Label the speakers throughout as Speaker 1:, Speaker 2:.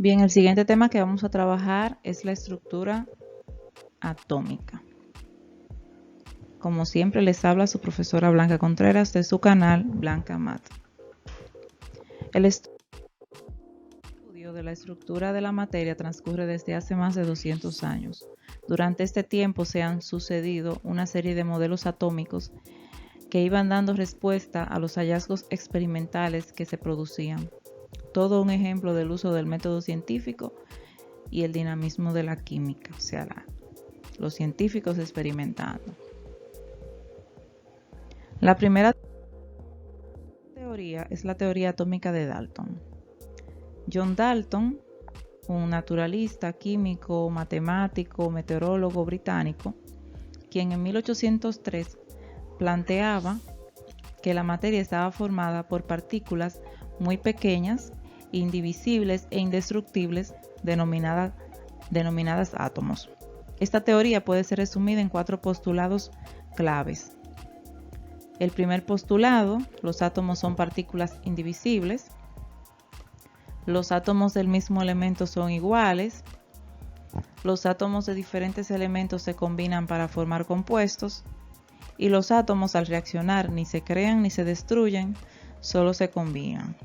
Speaker 1: Bien, el siguiente tema que vamos a trabajar es la estructura atómica. Como siempre les habla su profesora Blanca Contreras de su canal Blanca Mat. El estudio de la estructura de la materia transcurre desde hace más de 200 años. Durante este tiempo se han sucedido una serie de modelos atómicos que iban dando respuesta a los hallazgos experimentales que se producían. Todo un ejemplo del uso del método científico y el dinamismo de la química, o sea, los científicos experimentando. La primera teoría es la teoría atómica de Dalton. John Dalton, un naturalista, químico, matemático, meteorólogo británico, quien en 1803 planteaba que la materia estaba formada por partículas muy pequeñas, indivisibles e indestructibles, denominadas átomos. Esta teoría puede ser resumida en 4 postulados claves. El primer postulado: los átomos son partículas indivisibles. Los átomos del mismo elemento son iguales. Los átomos de diferentes elementos se combinan para formar compuestos. Y los átomos, al reaccionar, ni se crean ni se destruyen, solo se combinan.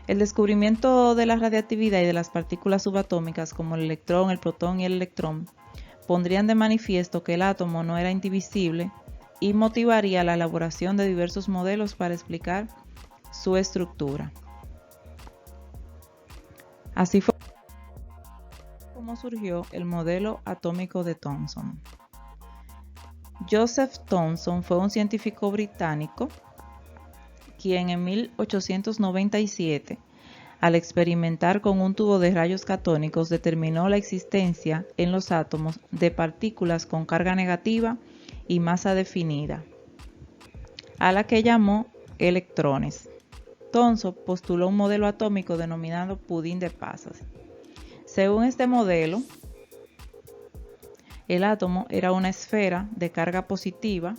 Speaker 1: El descubrimiento de la radiactividad y de las partículas subatómicas como el electrón, el protón y el electrón pondrían de manifiesto que el átomo no era indivisible y motivaría la elaboración de diversos modelos para explicar su estructura. Así fue como surgió el modelo atómico de Thomson. Joseph Thomson fue un científico británico quien en 1897, al experimentar con un tubo de rayos catónicos, determinó la existencia en los átomos de partículas con carga negativa y masa definida, a la que llamó electrones. Thomson postuló un modelo atómico denominado pudín de pasas. Según este modelo, el átomo era una esfera de carga positiva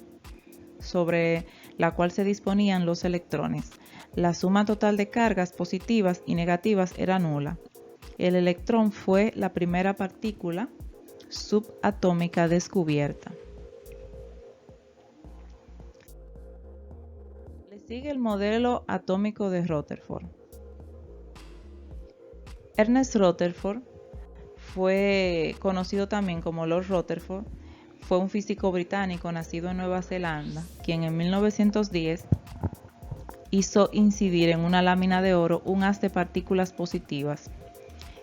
Speaker 1: sobre la cual se disponían los electrones. La suma total de cargas positivas y negativas era nula. El electrón fue la primera partícula subatómica descubierta. Le sigue el modelo atómico de Rutherford. Ernest Rutherford, fue conocido también como Lord Rutherford, fue un físico británico nacido en Nueva Zelanda, quien en 1910 hizo incidir en una lámina de oro un haz de partículas positivas.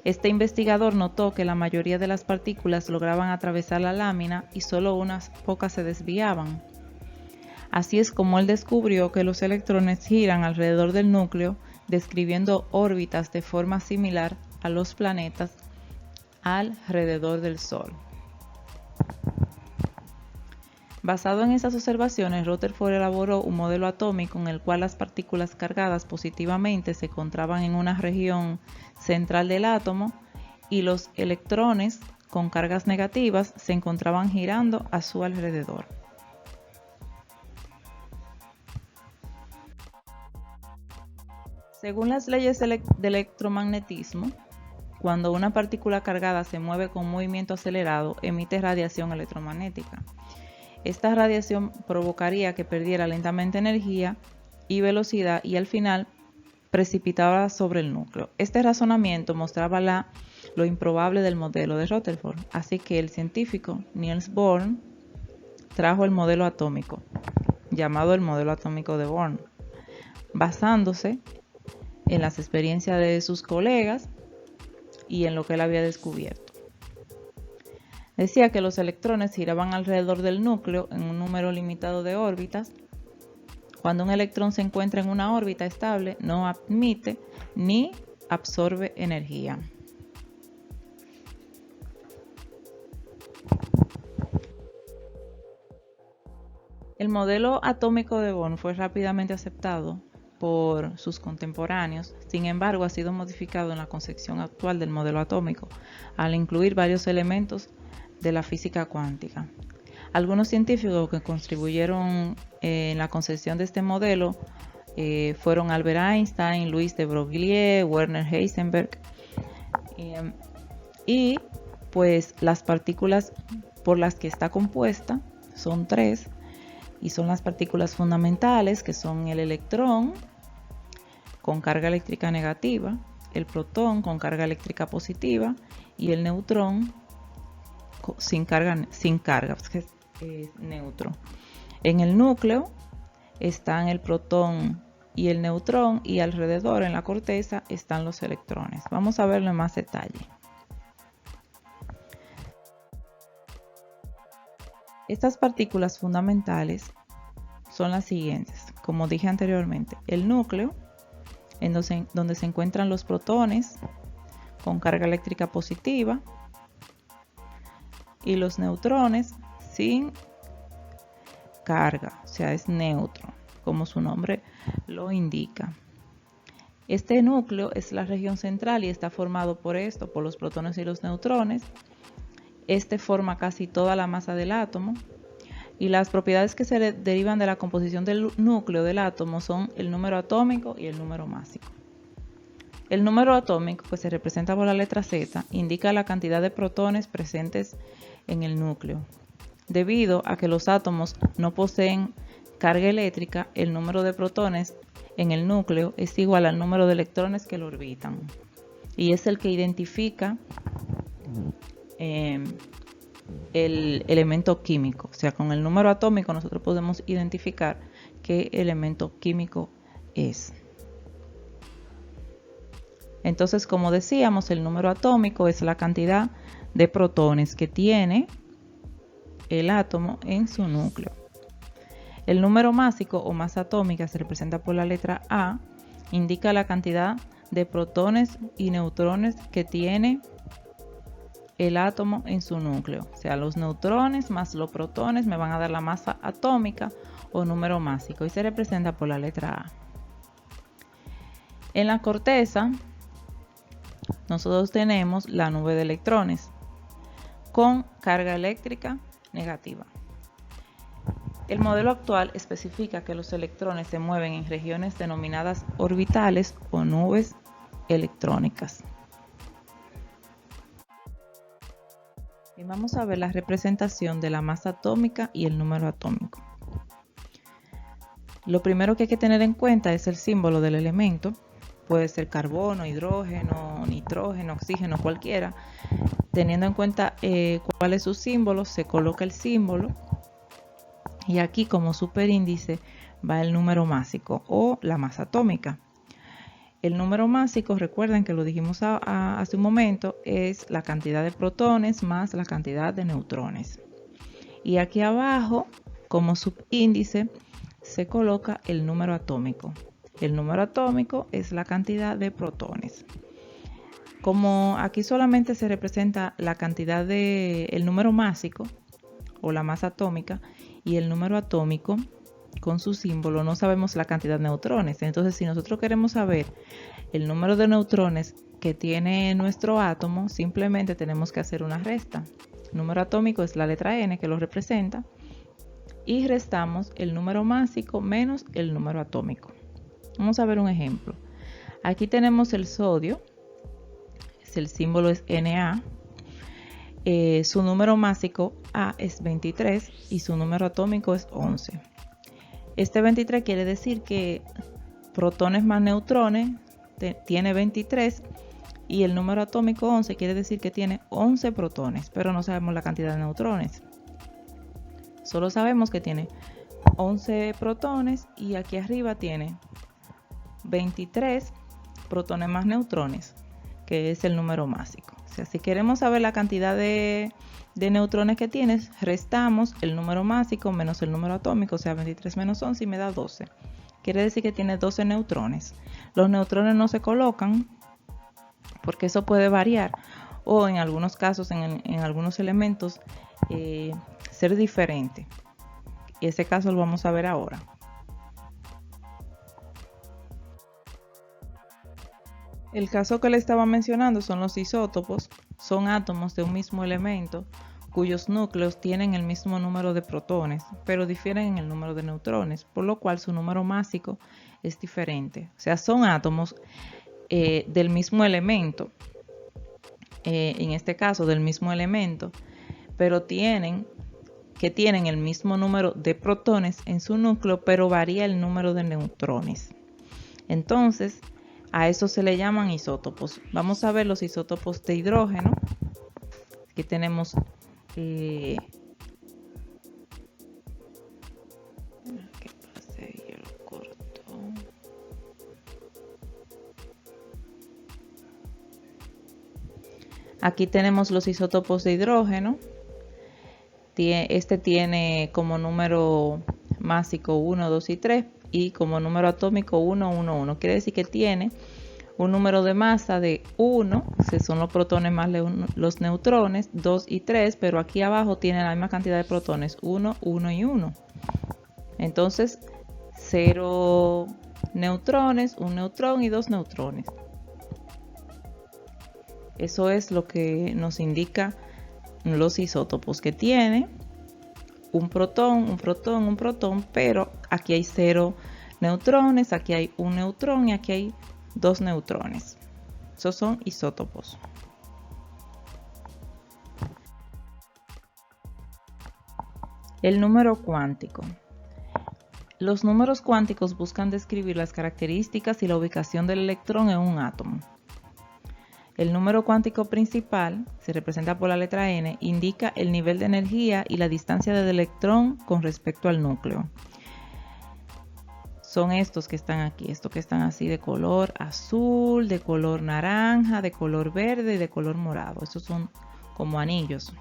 Speaker 1: Este investigador notó que la mayoría de las partículas lograban atravesar la lámina y solo unas pocas se desviaban. Así es como él descubrió que los electrones giran alrededor del núcleo, describiendo órbitas de forma similar a los planetas alrededor del Sol. Basado en esas observaciones, Rutherford elaboró un modelo atómico en el cual las partículas cargadas positivamente se encontraban en una región central del átomo y los electrones con cargas negativas se encontraban girando a su alrededor. Según las leyes del electromagnetismo, cuando una partícula cargada se mueve con movimiento acelerado, emite radiación electromagnética. Esta radiación provocaría que perdiera lentamente energía y velocidad y al final precipitaba sobre el núcleo. Este razonamiento mostraba lo improbable del modelo de Rutherford, así que el científico Niels Bohr trajo el modelo atómico, llamado el modelo atómico de Bohr, basándose en las experiencias de sus colegas y en lo que él había descubierto. Decía que los electrones giraban alrededor del núcleo en un número limitado de órbitas. Cuando un electrón se encuentra en una órbita estable, no emite ni absorbe energía. El modelo atómico de Bohr fue rápidamente aceptado por sus contemporáneos, sin embargo ha sido modificado en la concepción actual del modelo atómico, al incluir varios elementos de la física cuántica. Algunos científicos que contribuyeron en la concepción de este modelo fueron Albert Einstein, Louis de Broglie, Werner Heisenberg, Y pues las partículas por las que está compuesta son 3 y son las partículas fundamentales, que son el electrón con carga eléctrica negativa, el protón con carga eléctrica positiva y el neutrón sin carga, que es neutro. En el núcleo están el protón y el neutrón, y alrededor en la corteza están los electrones. Vamos a verlo en más detalle. Estas partículas fundamentales son las siguientes. Como dije anteriormente, el núcleo, en donde se encuentran los protones con carga eléctrica positiva y los neutrones sin carga, o sea, es neutro, como su nombre lo indica. Este núcleo es la región central y está formado por los protones y los neutrones. Este forma casi toda la masa del átomo, y las propiedades que se derivan de la composición del núcleo del átomo son el número atómico y el número másico. El número atómico, que se representa por la letra Z, indica la cantidad de protones presentes en el núcleo. Debido a que los átomos no poseen carga eléctrica, el número de protones en el núcleo es igual al número de electrones que lo orbitan, y es el que identifica el elemento químico. O sea, con el número atómico nosotros podemos identificar qué elemento químico es. Entonces, como decíamos, el número atómico es la cantidad de protones que tiene el átomo en su núcleo. El número másico o masa atómica se representa por la letra A, indica la cantidad de protones y neutrones que tiene el átomo en su núcleo. O sea, los neutrones más los protones me van a dar la masa atómica o número másico, y se representa por la letra A. En la corteza nosotros tenemos la nube de electrones con carga eléctrica negativa. El modelo actual especifica que los electrones se mueven en regiones denominadas orbitales o nubes electrónicas. Y vamos a ver la representación de la masa atómica y el número atómico. Lo primero que hay que tener en cuenta es el símbolo del elemento. Puede ser carbono, hidrógeno, nitrógeno, oxígeno, cualquiera. Teniendo en cuenta cuál es su símbolo, se coloca el símbolo. Y aquí como superíndice va el número másico o la masa atómica. El número másico, recuerden que lo dijimos hace un momento, es la cantidad de protones más la cantidad de neutrones. Y aquí abajo, como subíndice, se coloca el número atómico. El número atómico es la cantidad de protones. Como aquí solamente se representa la cantidad el número másico o la masa atómica y el número atómico con su símbolo, no sabemos la cantidad de neutrones. Entonces, si nosotros queremos saber el número de neutrones que tiene nuestro átomo, simplemente tenemos que hacer una resta. El número atómico es la letra N que lo representa, y restamos el número másico menos el número atómico. Vamos a ver un ejemplo. Aquí tenemos el sodio, el símbolo es Na. Su número másico A es 23 y su número atómico es 11. Este 23 quiere decir que protones más neutrones tiene 23, y el número atómico 11 quiere decir que tiene 11 protones, pero no sabemos la cantidad de neutrones. Solo sabemos que tiene 11 protones y aquí arriba tiene 23 protones más neutrones, que es el número másico. O sea, si queremos saber la cantidad de neutrones que tienes, restamos el número másico menos el número atómico, o sea, 23 menos 11 y me da 12. Quiere decir que tiene 12 neutrones. Los neutrones no se colocan porque eso puede variar, o en algunos casos, en algunos elementos, ser diferente. Y ese caso lo vamos a ver ahora. El caso que le estaba mencionando son los isótopos. Son átomos de un mismo elemento cuyos núcleos tienen el mismo número de protones, pero difieren en el número de neutrones, por lo cual su número másico es diferente. O sea, son átomos del mismo elemento, en este caso del mismo elemento, pero tienen el mismo número de protones en su núcleo, pero varía el número de neutrones. Entonces, a eso se le llaman isótopos. Vamos a ver los isótopos de hidrógeno. Aquí tenemos aquí tenemos los isótopos de hidrógeno. Este tiene como número másico 1, 2 y 3 y como número atómico 1, 1, 1. Quiere decir que tiene un número de masa de 1, que son los protones más los neutrones, 2 y 3, pero aquí abajo tiene la misma cantidad de protones, 1, 1 y 1. Entonces, 0 neutrones, 1 neutrón y 2 neutrones. Eso es lo que nos indica los isótopos, que tiene un protón, un protón, un protón, pero aquí hay 0 neutrones, aquí hay 1 neutrón y aquí hay 2 neutrones. Esos son isótopos. El número cuántico. Los números cuánticos buscan describir las características y la ubicación del electrón en un átomo. El número cuántico principal, se representa por la letra n, indica el nivel de energía y la distancia del electrón con respecto al núcleo. Son estos que están aquí, estos que están así de color azul, de color naranja, de color verde y de color morado. Estos son como anillos.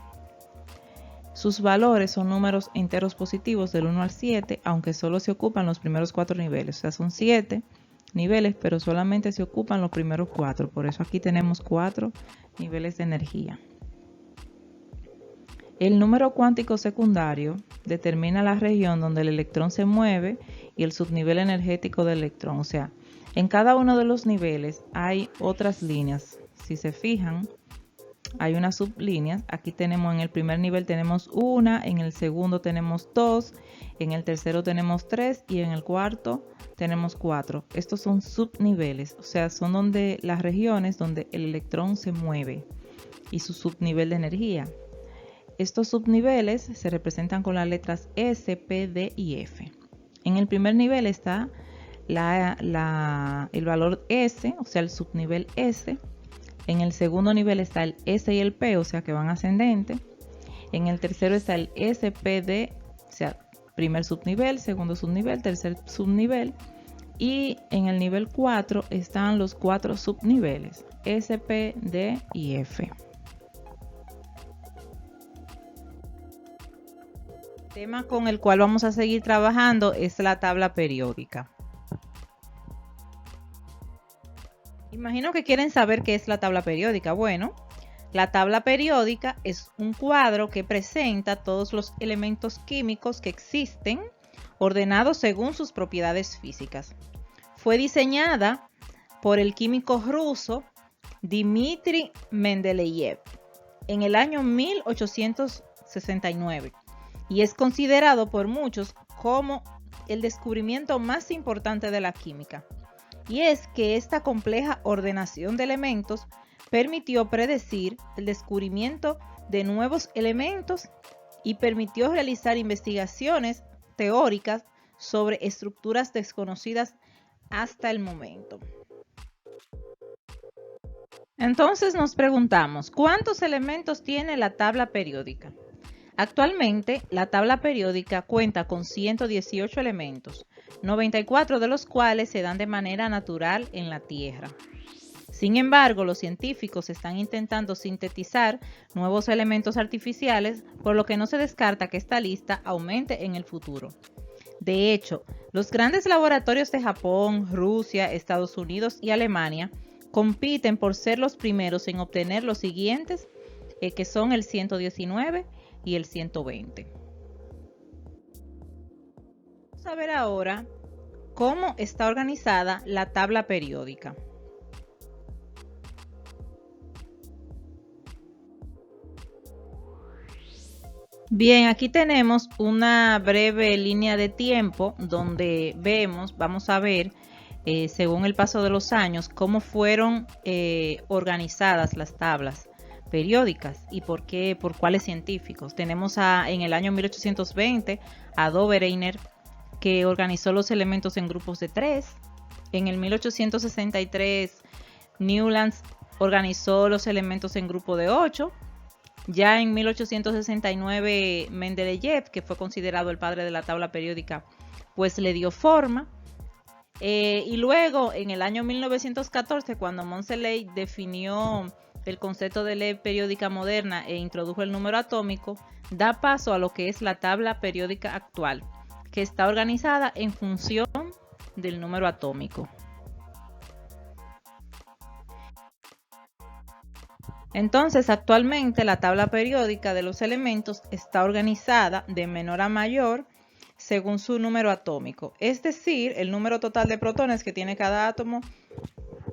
Speaker 1: Sus valores son números enteros positivos del 1 al 7, aunque solo se ocupan los primeros 4 niveles. O sea, son 7 niveles, pero solamente se ocupan los primeros 4. Por eso aquí tenemos 4 niveles de energía. El número cuántico secundario determina la región donde el electrón se mueve y el subnivel energético del electrón. O sea, en cada uno de los niveles hay otras líneas. Si se fijan, hay unas sublíneas. Aquí tenemos, en el primer nivel tenemos una, en el segundo tenemos 2, en el tercero tenemos 3 y en el cuarto tenemos 4. Estos son subniveles, o sea, son donde las regiones donde el electrón se mueve y su subnivel de energía. Estos subniveles se representan con las letras S, P, D y F. En el primer nivel está el valor S, o sea, el subnivel S. En el segundo nivel está el S y el P, o sea, que van ascendente. En el tercero está el S, P, D, o sea, primer subnivel, segundo subnivel, tercer subnivel. Y en el nivel 4 están los 4 subniveles, S, P, D y F. El tema con el cual vamos a seguir trabajando es la tabla periódica. Imagino que quieren saber qué es la tabla periódica. Bueno, la tabla periódica es un cuadro que presenta todos los elementos químicos que existen, ordenados según sus propiedades físicas. Fue diseñada por el químico ruso Dmitri Mendeleev en el año 1869 y es considerado por muchos como el descubrimiento más importante de la química. Y es que esta compleja ordenación de elementos permitió predecir el descubrimiento de nuevos elementos y permitió realizar investigaciones teóricas sobre estructuras desconocidas hasta el momento. Entonces nos preguntamos, ¿cuántos elementos tiene la tabla periódica? Actualmente, la tabla periódica cuenta con 118 elementos, 94 de los cuales se dan de manera natural en la Tierra. Sin embargo, los científicos están intentando sintetizar nuevos elementos artificiales, por lo que no se descarta que esta lista aumente en el futuro. De hecho, los grandes laboratorios de Japón, Rusia, Estados Unidos y Alemania compiten por ser los primeros en obtener los siguientes, que son el 119 y el 120. Vamos a ver ahora cómo está organizada la tabla periódica. Bien, aquí tenemos una breve línea de tiempo donde vamos a ver, según el paso de los años, cómo fueron organizadas las tablas. periódicas. ¿Y por qué? ¿Por cuáles científicos? Tenemos en el año 1820 a Dobereiner, que organizó los elementos en grupos de 3. En el 1863 Newlands organizó los elementos en grupo de 8. Ya en 1869 Mendeleev, que fue considerado el padre de la tabla periódica, pues le dio forma. Y luego en el año 1914, cuando Moseley definió el concepto de ley periódica moderna e introdujo el número atómico, da paso a lo que es la tabla periódica actual, que está organizada en función del número atómico. Entonces, actualmente la tabla periódica de los elementos está organizada de menor a mayor según su número atómico, es decir, el número total de protones que tiene cada átomo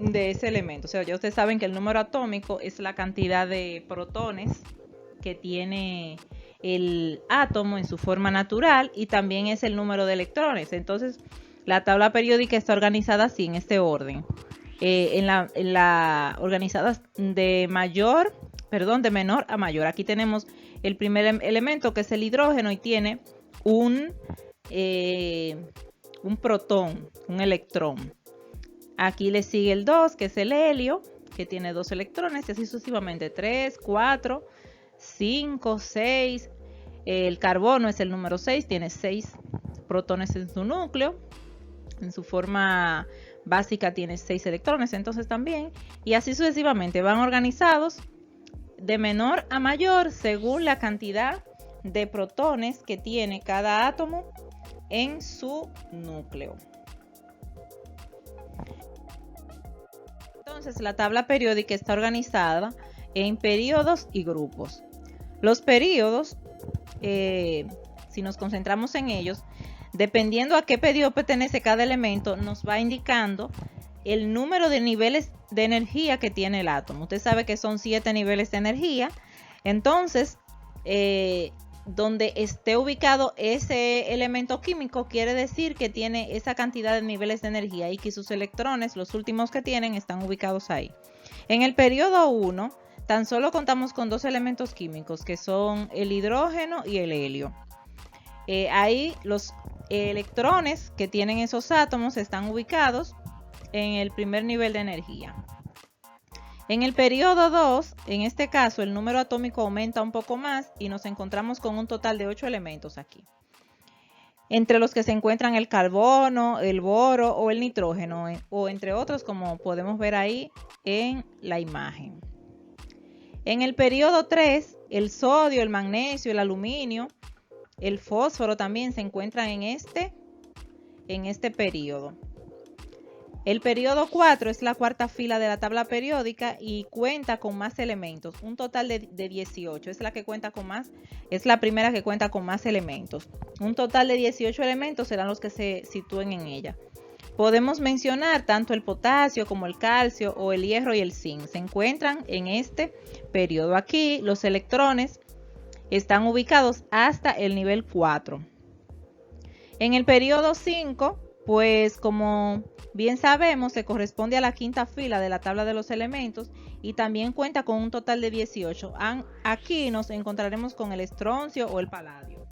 Speaker 1: de ese elemento. O sea, ya ustedes saben que el número atómico es la cantidad de protones que tiene el átomo en su forma natural y también es el número de electrones. Entonces, la tabla periódica está organizada así, en este orden. Organizadas de menor a mayor. Aquí tenemos el primer elemento, que es el hidrógeno, y tiene un protón, un electrón. Aquí le sigue el 2, que es el helio, que tiene 2 electrones, y así sucesivamente, 3, 4, 5, 6. El carbono es el número 6, tiene 6 protones en su núcleo. En su forma básica tiene 6 electrones, entonces también, y así sucesivamente van organizados de menor a mayor según la cantidad de protones que tiene cada átomo en su núcleo. Entonces, la tabla periódica está organizada en periodos y grupos. Los periodos, si nos concentramos en ellos, dependiendo a qué periodo pertenece cada elemento, nos va indicando el número de niveles de energía que tiene el átomo. Usted sabe que son 7 niveles de energía. Entonces, donde esté ubicado ese elemento químico, quiere decir que tiene esa cantidad de niveles de energía y que sus electrones, los últimos que tienen, están ubicados ahí. En el periodo 1, tan solo contamos con 2 elementos químicos, que son el hidrógeno y el helio. Ahí los electrones que tienen esos átomos están ubicados en el primer nivel de energía. En el periodo 2, en este caso, el número atómico aumenta un poco más y nos encontramos con un total de 8 elementos aquí, entre los que se encuentran el carbono, el boro o el nitrógeno, o entre otros, como podemos ver ahí en la imagen. En el periodo 3, el sodio, el magnesio, el aluminio, el fósforo también se encuentran en este periodo. El periodo 4 es la cuarta fila de la tabla periódica y cuenta con más elementos, un total de 18. Es la primera que cuenta con más elementos. Un total de 18 elementos serán los que se sitúen en ella. Podemos mencionar tanto el potasio como el calcio o el hierro y el zinc. Se encuentran en este periodo. Aquí los electrones están ubicados hasta el nivel 4. En el periodo 5, pues como bien sabemos, se corresponde a la quinta fila de la tabla de los elementos y también cuenta con un total de 18. Aquí nos encontraremos con el estroncio o el paladio.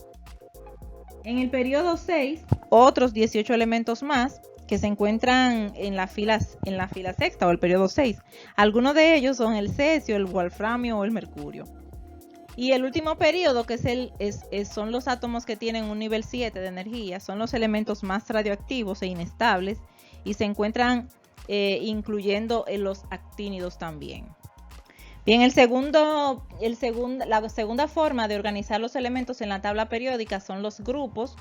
Speaker 1: En el periodo 6, otros 18 elementos más que se encuentran en la fila sexta o el periodo 6. Algunos de ellos son el cesio, el wolframio o el mercurio. Y el último periodo, que son los átomos que tienen un nivel 7 de energía, son los elementos más radioactivos e inestables y se encuentran incluyendo en los actínidos también. Bien, la segunda forma de organizar los elementos en la tabla periódica son los grupos.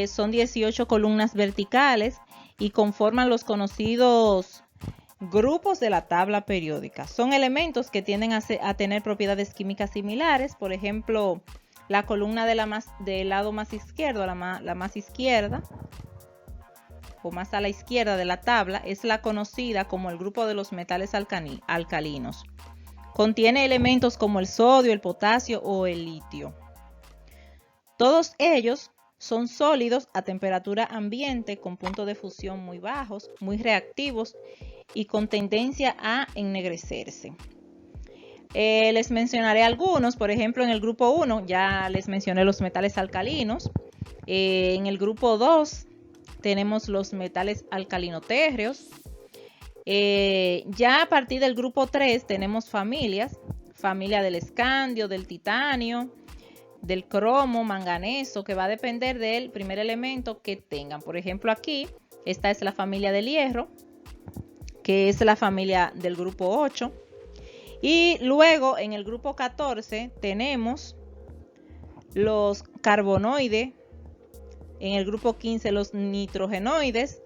Speaker 1: Son 18 columnas verticales y conforman los conocidos grupos de la tabla periódica. Son elementos que tienden a tener propiedades químicas similares. Por ejemplo, la columna del lado más izquierdo, la más izquierda o más a la izquierda de la tabla, es la conocida como el grupo de los metales alcalinos. Contiene elementos como el sodio, el potasio o el litio. Todos ellos son sólidos a temperatura ambiente con puntos de fusión muy bajos, muy reactivos y con tendencia a ennegrecerse. Les mencionaré algunos. Por ejemplo, en el grupo 1 ya les mencioné los metales alcalinos. En el grupo 2 tenemos los metales alcalinotérreos. Ya a partir del grupo 3 tenemos familias. Familia del escandio, del titanio, del cromo, manganeso, que va a depender del primer elemento que tengan. Por ejemplo, aquí, esta es la familia del hierro, que es la familia del grupo 8. Y luego en el grupo 14 tenemos los carbonoides, en el grupo 15 los nitrogenoides,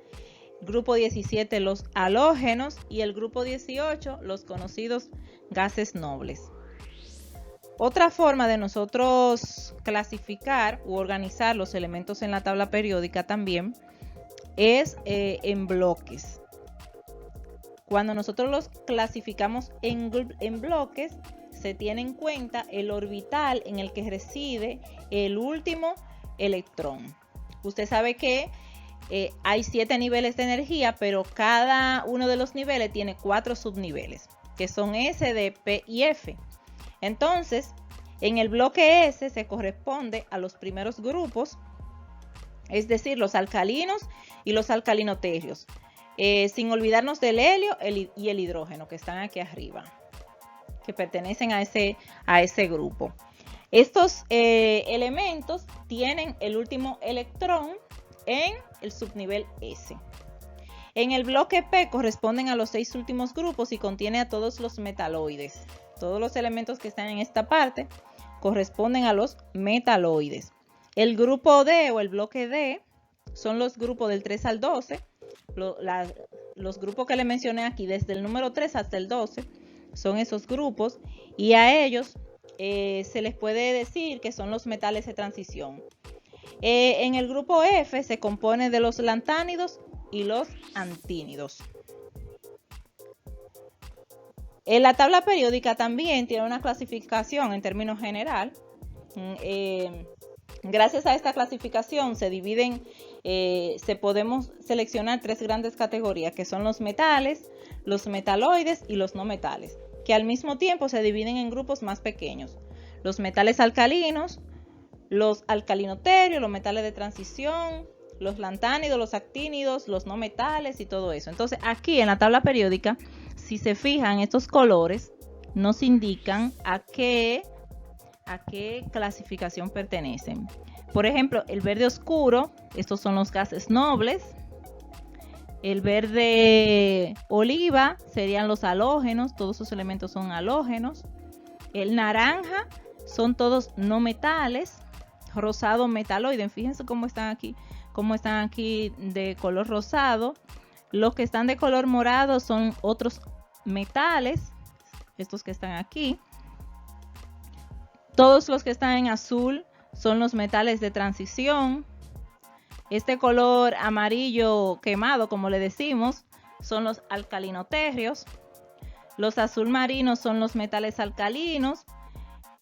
Speaker 1: grupo 17 los halógenos y el grupo 18 los conocidos gases nobles. Otra forma de nosotros clasificar u organizar los elementos en la tabla periódica también es en bloques. Cuando nosotros los clasificamos en bloques, se tiene en cuenta el orbital en el que reside el último electrón. Usted sabe que hay 7 niveles de energía, pero cada uno de los niveles tiene 4 subniveles, que son S, D, P y F. Entonces, en el bloque S se corresponde a los primeros grupos, es decir, los alcalinos y los alcalinotérreos, sin olvidarnos del helio y el hidrógeno que están aquí arriba, que pertenecen a ese grupo. Estos elementos tienen el último electrón en el subnivel S. En el bloque P corresponden a los 6 últimos grupos y contiene a todos los metaloides. Todos los elementos que están en esta parte corresponden a los metaloides. El grupo D o el bloque D son los grupos del 3 al 12. Los grupos que le mencioné aquí, desde el número 3 hasta el 12, son esos grupos y a ellos se les puede decir que son los metales de transición. En el grupo F se compone de los lantánidos y los antínidos. La tabla periódica también tiene una clasificación en términos general. Gracias a esta clasificación se podemos seleccionar 3 grandes categorías, que son los metales, los metaloides y los no metales, que al mismo tiempo se dividen en grupos más pequeños. Los metales alcalinos, los alcalinotérios, los metales de transición, los lantánidos, los actínidos, los no metales y todo eso. Entonces aquí en la tabla periódica, si se fijan, estos colores nos indican a qué clasificación pertenecen. Por ejemplo, el verde oscuro, estos son los gases nobles. El verde oliva serían los halógenos, todos esos elementos son halógenos. El naranja son todos no metales. Rosado metaloide, fíjense cómo están aquí de color rosado. Los que están de color morado son otros metales, estos que están aquí. Todos los que están en azul son los metales de transición. Este color amarillo quemado, como le decimos, son los alcalinotérreos. Los azul marinos son los metales alcalinos.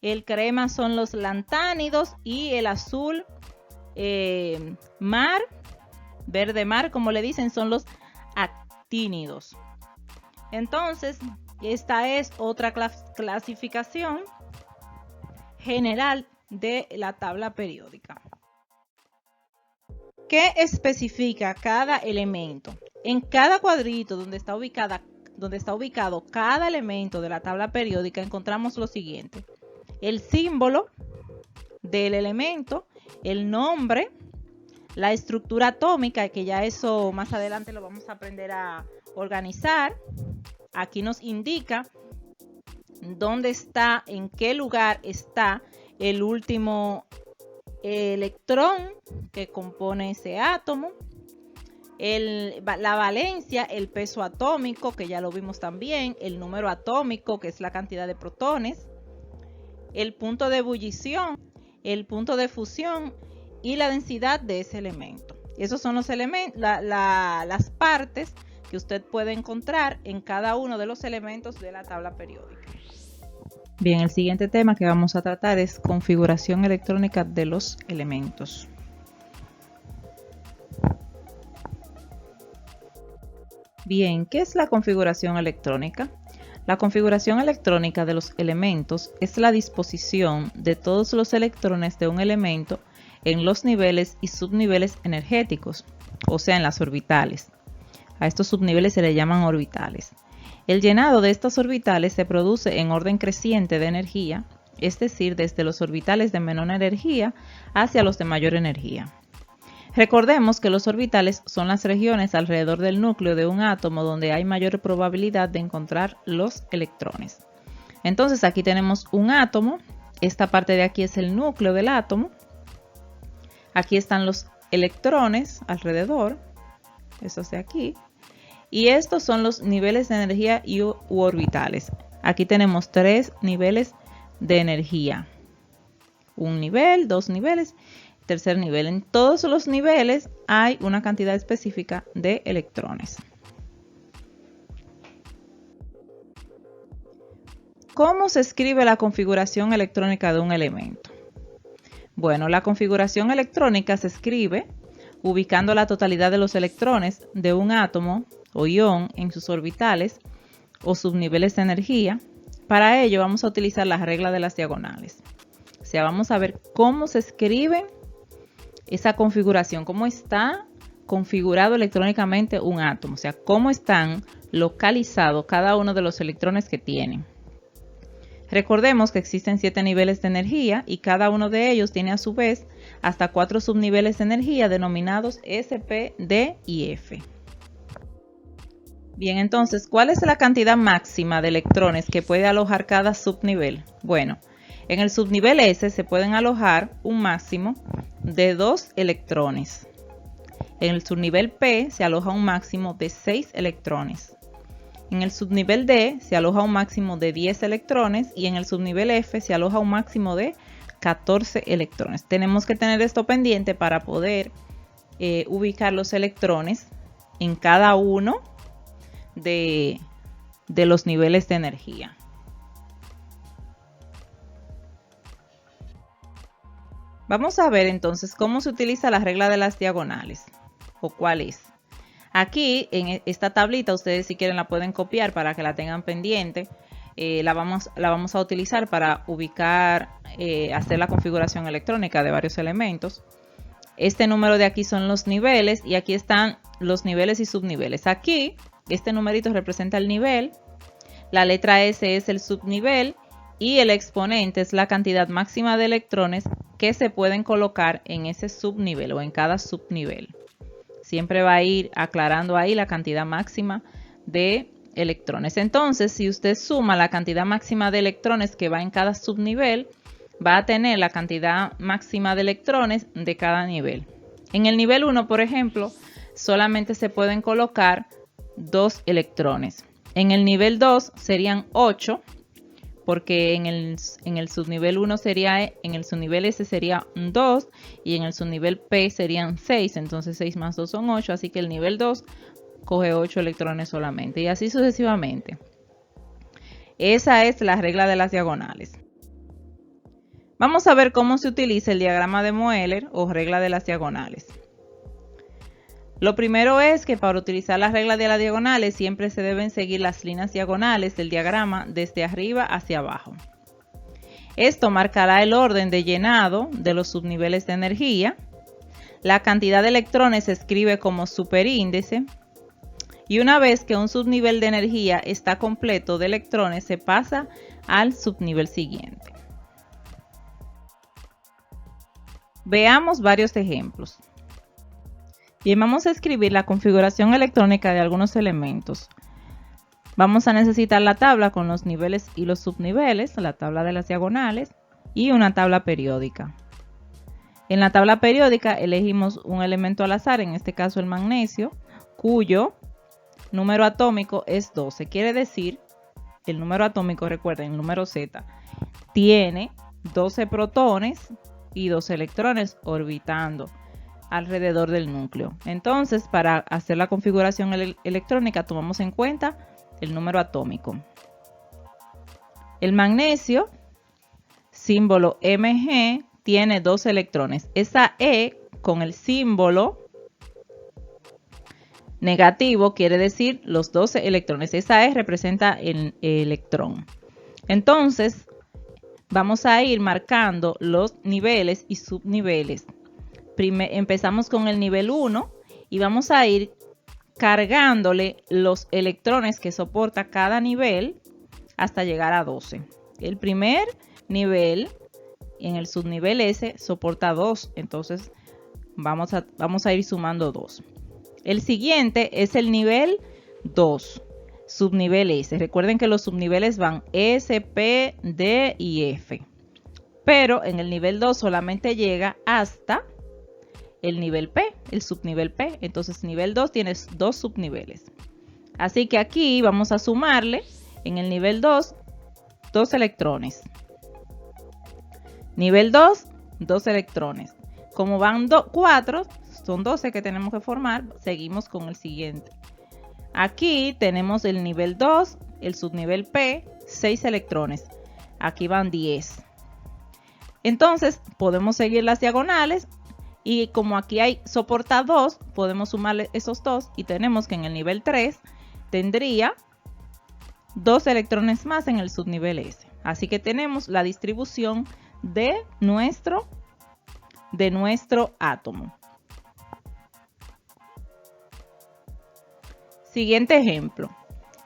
Speaker 1: El crema son los lantánidos y el azul mar, verde mar, como le dicen, son los actínidos. Entonces, esta es otra clasificación general de la tabla periódica. ¿Qué especifica cada elemento? En cada cuadrito donde está ubicado cada elemento de la tabla periódica encontramos lo siguiente: el símbolo del elemento, el nombre, la estructura atómica, que ya eso más adelante lo vamos a aprender a organizar. Aquí nos indica dónde está, en qué lugar está el último electrón que compone ese átomo, la valencia, el peso atómico, que ya lo vimos también, el número atómico, que es la cantidad de protones, el punto de ebullición, el punto de fusión y la densidad de ese elemento. Esos son los elementos, las partes que usted puede encontrar en cada uno de los elementos de la tabla periódica. Bien, el siguiente tema que vamos a tratar es configuración electrónica de los elementos. Bien, ¿qué es la configuración electrónica? La configuración electrónica de los elementos es la disposición de todos los electrones de un elemento en los niveles y subniveles energéticos, o sea, en las orbitales. A estos subniveles se le llaman orbitales. El llenado de estas orbitales se produce en orden creciente de energía, es decir, desde los orbitales de menor energía hacia los de mayor energía. Recordemos que los orbitales son las regiones alrededor del núcleo de un átomo donde hay mayor probabilidad de encontrar los electrones. Entonces aquí tenemos un átomo, esta parte de aquí es el núcleo del átomo, aquí están los electrones alrededor, esos de aquí, y estos son los niveles de energía u orbitales. Aquí tenemos 3 niveles de energía, un nivel, 2 niveles, tercer nivel. En todos los niveles hay una cantidad específica de electrones. ¿Cómo se escribe la configuración electrónica de un elemento? Bueno, la configuración electrónica se escribe ubicando la totalidad de los electrones de un átomo o ion en sus orbitales o subniveles de energía. Para ello vamos a utilizar la regla de las diagonales. O sea, vamos a ver cómo se escribe esa configuración, cómo está configurado electrónicamente un átomo, o sea, cómo están localizados cada uno de los electrones que tienen. Recordemos que existen 7 niveles de energía y cada uno de ellos tiene a su vez hasta 4 subniveles de energía denominados S, P, D y F. Bien, entonces, ¿cuál es la cantidad máxima de electrones que puede alojar cada subnivel? Bueno, en el subnivel S se pueden alojar un máximo de 2 electrones. En el subnivel P se aloja un máximo de 6 electrones. En el subnivel D se aloja un máximo de 10 electrones y en el subnivel F se aloja un máximo de 14 electrones. Tenemos que tener esto pendiente para poder ubicar los electrones en cada uno de los niveles de energía. Vamos a ver entonces cómo se utiliza la regla de las diagonales o cuál es. Aquí en esta tablita ustedes si quieren la pueden copiar para que la tengan pendiente. La vamos a utilizar para ubicar, hacer la configuración electrónica de varios elementos. Este número de aquí son los niveles y aquí están los niveles y subniveles. Aquí este numerito representa el nivel, la letra S es el subnivel y el exponente es la cantidad máxima de electrones que se pueden colocar en ese subnivel o en cada subnivel. Siempre va a ir aclarando ahí la cantidad máxima de electrones. Entonces, si usted suma la cantidad máxima de electrones que va en cada subnivel, va a tener la cantidad máxima de electrones de cada nivel. En el nivel 1, por ejemplo, solamente se pueden colocar 2 electrones. En el nivel 2 serían 8, porque en el subnivel 1 sería, en el subnivel S sería 2 y en el subnivel P serían 6, entonces 6 más 2 son 8, así que el nivel 2 coge 8 electrones solamente y así sucesivamente. Esa es la regla de las diagonales. Vamos a ver cómo se utiliza el diagrama de Moeller o regla de las diagonales. Lo primero es que para utilizar la regla de las diagonales siempre se deben seguir las líneas diagonales del diagrama desde arriba hacia abajo. Esto marcará el orden de llenado de los subniveles de energía. La cantidad de electrones se escribe como superíndice. Y una vez que un subnivel de energía está completo de electrones, se pasa al subnivel siguiente. Veamos varios ejemplos. Bien, vamos a escribir la configuración electrónica de algunos elementos. Vamos a necesitar la tabla con los niveles y los subniveles, la tabla de las diagonales y una tabla periódica. En la tabla periódica elegimos un elemento al azar, en este caso el magnesio, cuyo número atómico es 12. Quiere decir, el número atómico, recuerden, el número Z, tiene 12 protones y 2 electrones orbitando alrededor del núcleo. Entonces, para hacer la configuración electrónica tomamos en cuenta el número atómico. El magnesio, símbolo Mg, tiene 2 electrones. Esa E con el símbolo Negativo quiere decir los 12 electrones. Esa E representa el electrón. Entonces, vamos a ir marcando los niveles y subniveles. Empezamos con el nivel 1 y vamos a ir cargándole los electrones que soporta cada nivel hasta llegar a 12. El primer nivel, en el subnivel S, soporta 2. Entonces, vamos a ir sumando 2. El siguiente es el nivel 2, subnivel S. Recuerden que los subniveles van S, P, D y F. Pero en el nivel 2 solamente llega hasta el nivel P, el subnivel P. Entonces, nivel 2 tiene 2 subniveles. Así que aquí vamos a sumarle en el nivel 2, 2 electrones. Nivel 2, 2 electrones. Como van 4, son 12 que tenemos que formar, seguimos con el siguiente. Aquí tenemos el nivel 2, el subnivel P, 6 electrones. Aquí van 10. Entonces, podemos seguir las diagonales y como aquí hay soporta 2, podemos sumarle esos 2 y tenemos que en el nivel 3 tendría 2 electrones más en el subnivel S. Así que tenemos la distribución de nuestro átomo. Siguiente ejemplo.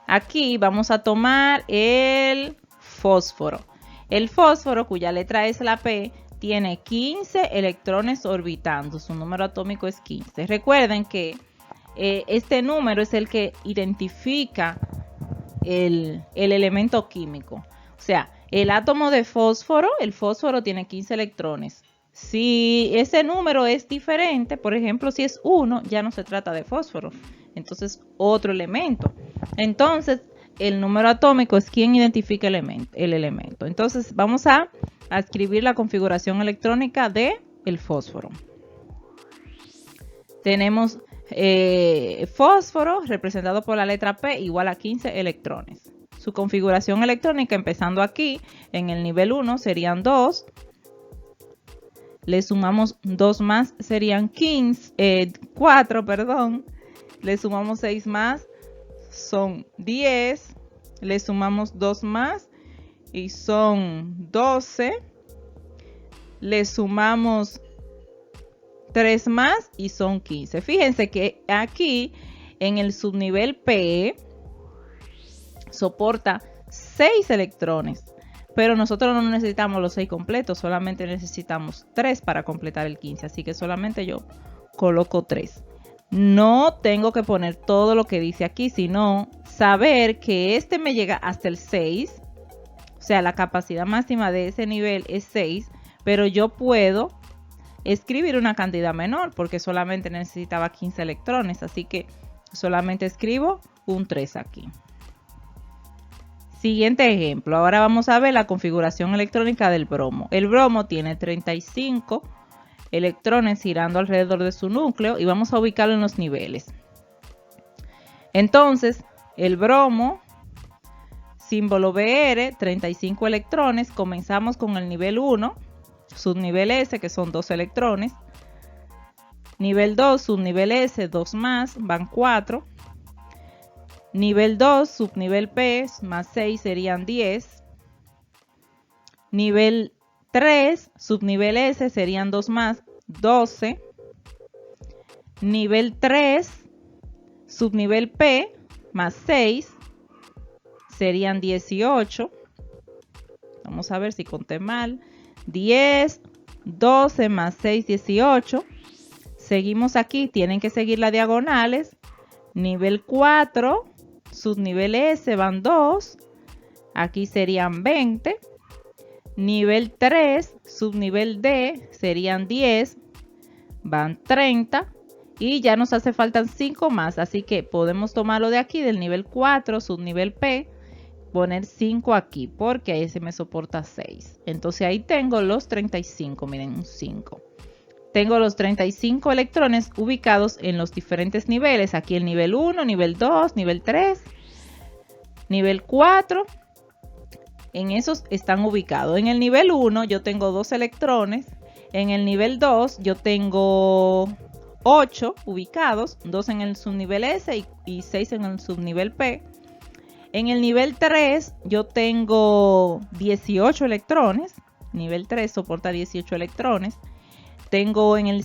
Speaker 1: Aquí vamos a tomar el fósforo. El fósforo, cuya letra es la P, tiene 15 electrones orbitando. Su número atómico es 15. Recuerden que este número es el que identifica el elemento químico. O sea, el átomo de fósforo, el fósforo tiene 15 electrones. Si ese número es diferente, por ejemplo, si es 1, ya no se trata de fósforo. Entonces, otro elemento. Entonces, el número atómico es quien identifica el elemento. Entonces, vamos a escribir la configuración electrónica del fósforo. Tenemos fósforo representado por la letra P igual a 15 electrones. Su configuración electrónica, empezando aquí, en el nivel 1 serían 2. Le sumamos 2 más, serían 4, perdón. Le sumamos 6 más, son 10. Le sumamos 2 más y son 12. Le sumamos 3 más y son 15. Fíjense que aquí en el subnivel P soporta 6 electrones. Pero nosotros no necesitamos los 6 completos, solamente necesitamos 3 para completar el 15. Así que solamente yo coloco 3. No tengo que poner todo lo que dice aquí, sino saber que este me llega hasta el 6. O sea, la capacidad máxima de ese nivel es 6. Pero yo puedo escribir una cantidad menor porque solamente necesitaba 15 electrones. Así que solamente escribo un 3 aquí. Siguiente ejemplo. Ahora vamos a ver la configuración electrónica del bromo. El bromo tiene 35 electrones girando alrededor de su núcleo y vamos a ubicarlo en los niveles. Entonces, el bromo, símbolo Br, 35 electrones. Comenzamos con el nivel 1, subnivel S, que son 2 electrones. Nivel 2, subnivel S, 2 más, van 4. Nivel 2, subnivel P, más 6 serían 10. Nivel 3, subnivel S, serían 2 más, 12. Nivel 3, subnivel P, más 6, serían 18. Vamos a ver si conté mal. 10, 12 más 6, 18. Seguimos aquí, tienen que seguir las diagonales. Nivel 4, subnivel S, van 2. Aquí serían 20. Nivel 3, subnivel D, serían 10. Van 30. Y ya nos hace falta 5 más. Así que podemos tomarlo de aquí, del nivel 4, subnivel P. Poner 5 aquí, porque ahí se me soporta 6. Entonces ahí tengo los 35. Miren, un 5. Tengo los 35 electrones ubicados en los diferentes niveles. Aquí el nivel 1, nivel 2, nivel 3, nivel 4. En esos están ubicados. En el nivel 1 yo tengo 2 electrones. En el nivel 2 yo tengo 8 ubicados, 2 en el subnivel S y 6 en el subnivel P. En el nivel 3 yo tengo 18 electrones, nivel 3 soporta 18 electrones. Tengo en el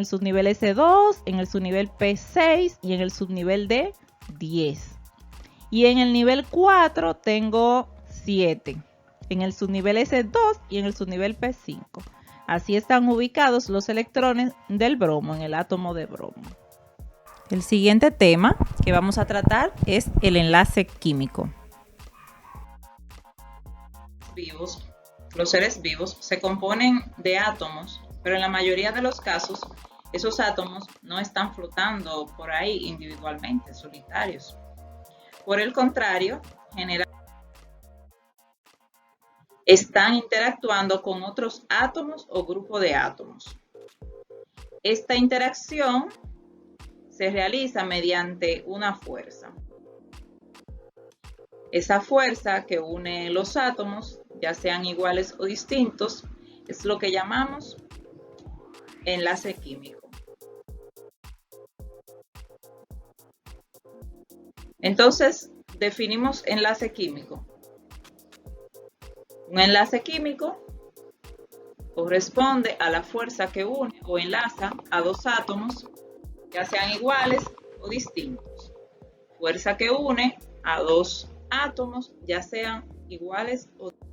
Speaker 1: subnivel S2, en el subnivel P6 y en el subnivel D 10. Y en el nivel 4 tengo 7, en el subnivel S2 y en el subnivel P5. Así están ubicados los electrones del bromo en el átomo de bromo. El siguiente tema que vamos a tratar es el enlace químico. Los seres vivos se componen de átomos, pero en la mayoría de los casos esos átomos no están flotando por ahí individualmente, solitarios. Por el contrario, generalmente están interactuando con otros átomos o grupos de átomos. Esta interacción se realiza mediante una fuerza. Esa fuerza que une los átomos, ya sean iguales o distintos, es lo que llamamos enlace químico. Entonces, definimos enlace químico. Un enlace químico corresponde a la fuerza que une o enlaza a dos átomos, ya sean iguales o distintos. Fuerza que une a dos átomos, ya sean iguales o distintos.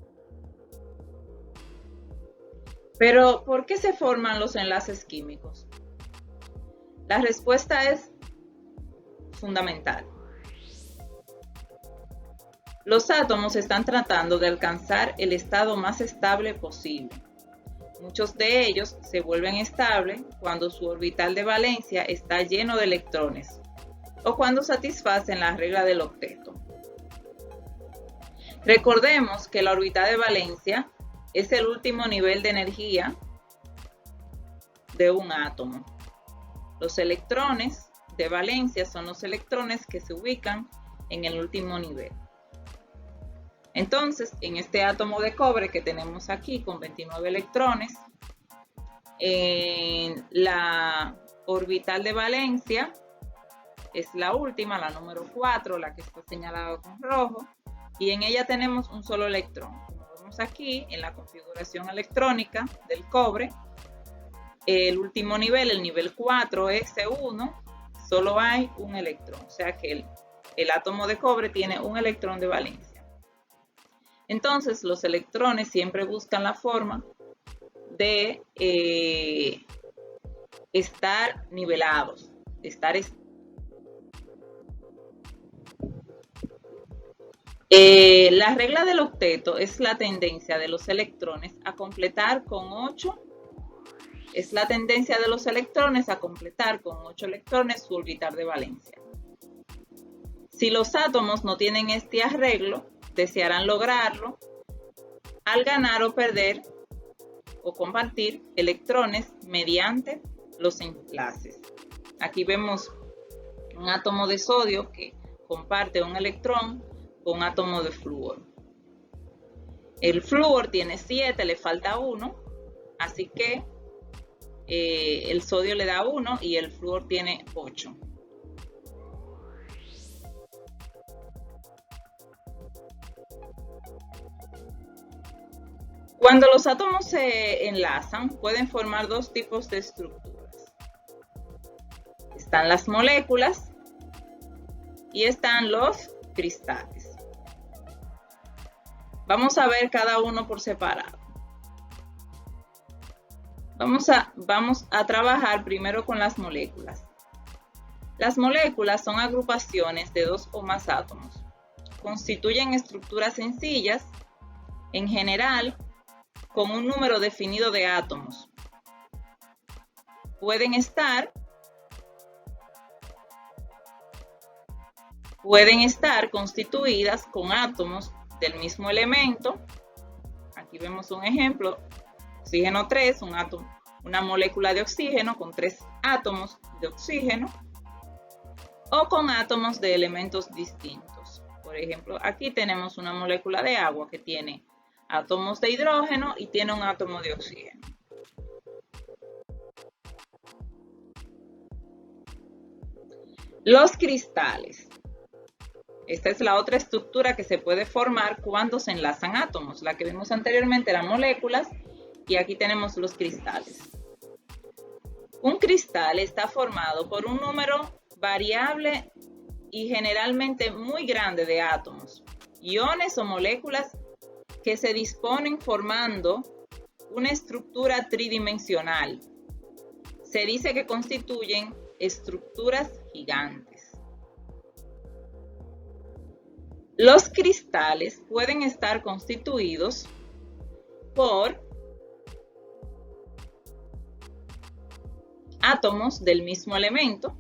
Speaker 1: Pero, ¿por qué se forman los enlaces químicos? La respuesta es fundamental. Los átomos están tratando de alcanzar el estado más estable posible. Muchos de ellos se vuelven estables cuando su orbital de valencia está lleno de electrones o cuando satisfacen la regla del octeto. Recordemos que la orbital de valencia es el último nivel de energía de un átomo. Los electrones de valencia son los electrones que se ubican en el último nivel. Entonces, en este átomo de cobre que tenemos aquí con 29 electrones, la orbital de valencia es la última, la número 4, la que está señalada con rojo, y en ella tenemos un solo electrón. Como vemos aquí en la configuración electrónica del cobre, el último nivel, el nivel 4, S1, solo hay un electrón, o sea que el átomo de cobre tiene un electrón de valencia. Entonces, los electrones siempre buscan la forma de estar nivelados, de estar la regla del octeto es la tendencia de los electrones a completar con 8. Es la tendencia de los electrones a completar con 8 electrones su orbital de valencia. Si los átomos no tienen este arreglo, desearán lograrlo al ganar o perder o compartir electrones mediante los enlaces. Aquí vemos un átomo de sodio que comparte un electrón con un átomo de flúor. El flúor tiene 7, le falta 1, así que el sodio le da 1 y el flúor tiene 8. Cuando los átomos se enlazan, pueden formar dos tipos de estructuras. Están las moléculas y están los cristales. Vamos a ver cada uno por separado. Vamos a trabajar primero con las moléculas. Las moléculas son agrupaciones de dos o más átomos. Constituyen estructuras sencillas, en general, con un número definido de átomos. Pueden estar constituidas con átomos del mismo elemento. Aquí vemos un ejemplo, oxígeno 3, una molécula de oxígeno con 3 átomos de oxígeno, o con átomos de elementos distintos. Por ejemplo, aquí tenemos una molécula de agua que tiene átomos de hidrógeno y tiene un átomo de oxígeno. Los cristales. Esta es la otra estructura que se puede formar cuando se enlazan átomos. La que vimos anteriormente eran moléculas y aquí tenemos los cristales. Un cristal está formado por un número variable y generalmente muy grande de átomos, iones o moléculas que se disponen formando una estructura tridimensional. Se dice que constituyen estructuras gigantes. Los cristales pueden estar constituidos por átomos del mismo elemento.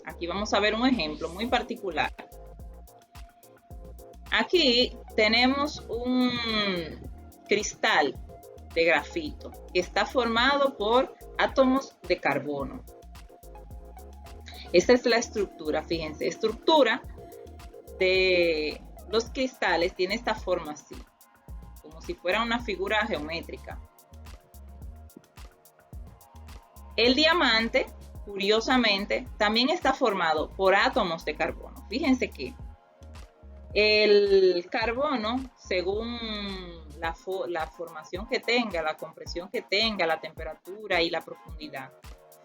Speaker 1: Aquí vamos a ver un ejemplo muy particular. Aquí tenemos un cristal de grafito que está formado por átomos de carbono. Esta es la estructura, fíjense, estructura de los cristales tiene esta forma así, como si fuera una figura geométrica. El diamante, curiosamente, también está formado por átomos de carbono. Fíjense que el carbono, según la formación que tenga, la compresión que tenga, la temperatura y la profundidad,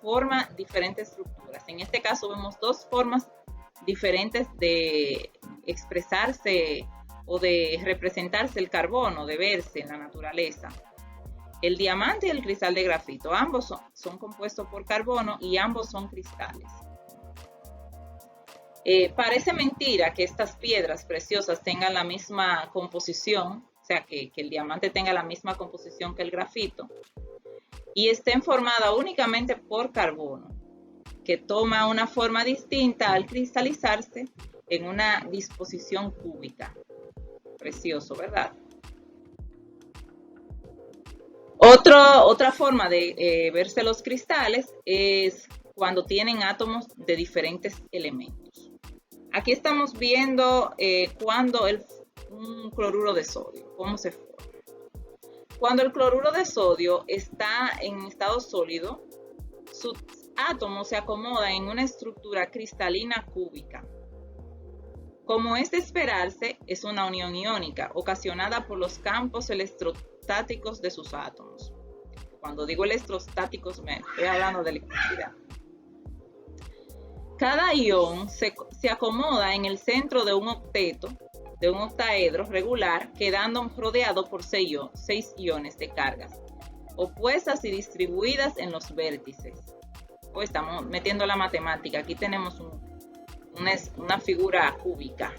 Speaker 1: forma diferentes estructuras. En este caso vemos dos formas diferentes de expresarse o de representarse el carbono, de verse en la naturaleza. El diamante y el cristal de grafito, ambos son compuestos por carbono y ambos son cristales. Parece mentira que estas piedras preciosas tengan la misma composición, o sea, que el diamante tenga la misma composición que el grafito, y estén formadas únicamente por carbono, que toma una forma distinta al cristalizarse en una disposición cúbica. Precioso, ¿verdad? Otra forma de verse los cristales es cuando tienen átomos de diferentes elementos. Aquí estamos viendo cuando un cloruro de sodio, cómo se forma. Cuando el cloruro de sodio está en estado sólido, sus átomos se acomodan en una estructura cristalina cúbica. Como es de esperarse, es una unión iónica ocasionada por los campos electrostáticos de sus átomos. Cuando digo electrostáticos me estoy hablando de electricidad. Cada ion se acomoda en el centro de un octaedro regular, quedando rodeado por 6 iones de cargas, opuestas y distribuidas en los vértices. Pues estamos metiendo la matemática. Aquí tenemos una figura cúbica.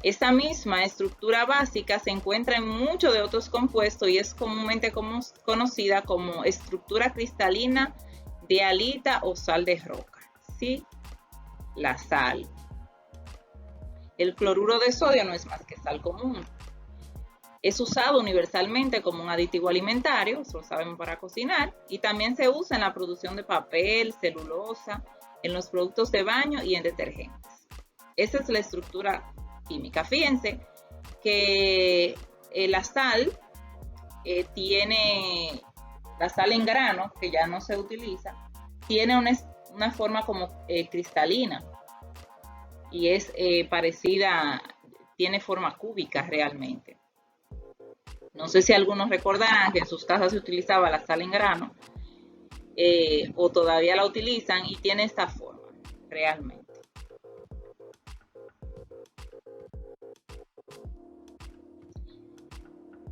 Speaker 1: Esta misma estructura básica se encuentra en muchos de otros compuestos y es comúnmente conocida como estructura cristalina de halita o sal de roca. Sí, la sal. El cloruro de sodio no es más que sal común. Es usado universalmente como un aditivo alimentario, eso lo sabemos, para cocinar, y también se usa en la producción de papel, celulosa, en los productos de baño y en detergentes. Esa es la estructura química. Fíjense que la sal tiene, la sal en grano, que ya no se utiliza, tiene una forma como cristalina y es parecida, tiene forma cúbica realmente. No sé si algunos recordarán que en sus casas se utilizaba la sal en grano o todavía la utilizan y tiene esta forma realmente.